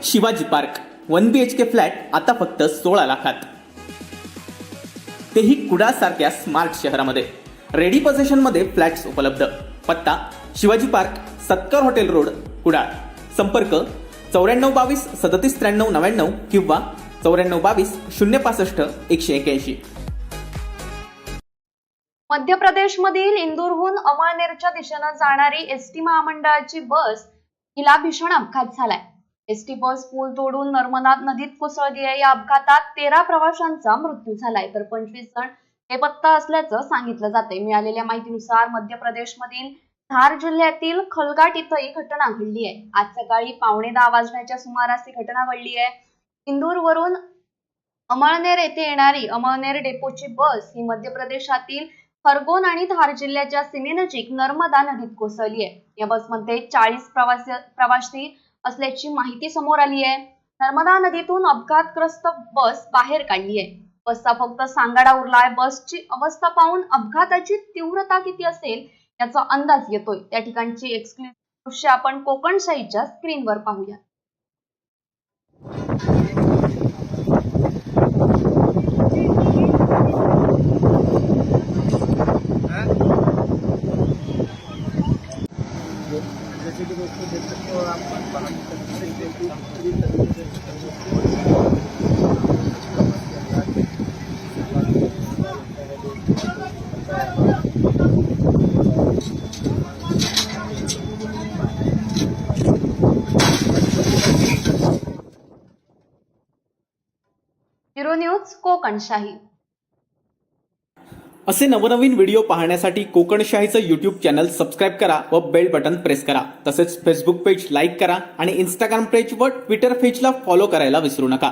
Shivaji park 1 BHK flat आता फक्त 16 लाखात, तेही कुडाळ सारख्या स्मार्ट शहरामध्ये. रेडी पोझिशनमध्ये फ्लॅट्स उपलब्ध. पत्ता Shivaji park, Satkar hotel road, Kudal. संपर्क 9422 379399 किंवा 9422 065 181. मध्य प्रदेशमधील इंदूरहून अमळनेरच्या दिशेनं जाणारी एसटी महामंडळाची बस हिला भीषण अपघात झालाय. एसटी बस पूल तोडून नर्मदा नदीत कोसळली आहे. या अपघातात 13 प्रवाशांचा मृत्यू झालाय तर 25 जण बेपत्ता असल्याचं सांगितलं जातंय. मिळालेल्या माहितीनुसार मध्य प्रदेशमधील धार जिल्ह्यातील खलघाट इथं ही घटना घडली आहे. आज सकाळी 9:15 वाजण्याच्या सुमारास ही घटना घडली आहे. इंदूरवरून अमळनेर येथे येणारी अमळनेर डेपोची बस ही मध्य प्रदेशातील खरगोन आणि धार जिल्ह्याच्या सीमेनजीक नर्मदा नदीत कोसळली आहे. या बसमध्ये 40 प्रवासी असल्याची माहिती समोर आली आहे. नर्मदा नदीतून अपघातग्रस्त बस बाहेर काढली आहे. बसचा फक्त सांगाडा उरलाय. बसची अवस्था पाहून अपघाताची तीव्रता किती असेल याचा अंदाज येतोय. त्या ठिकाणची एक्सक्लुसिव्ह दृश्य आपण कोकणशाहीच्या स्क्रीनवर पाहूया. जैसे कि दोस्तों देख सकते हो आप ब्युरो न्यूज कोकणशाही. असे नवनवीन व्हिडिओ पाहण्यासाठी कोकणशाहीचं यूट्यूब चॅनल सबस्क्राईब करा व बेल बटन प्रेस करा. तसेच फेसबुक पेज लाईक करा आणि इंस्टाग्राम पेज व ट्विटर पेजला फॉलो करायला विसरू नका.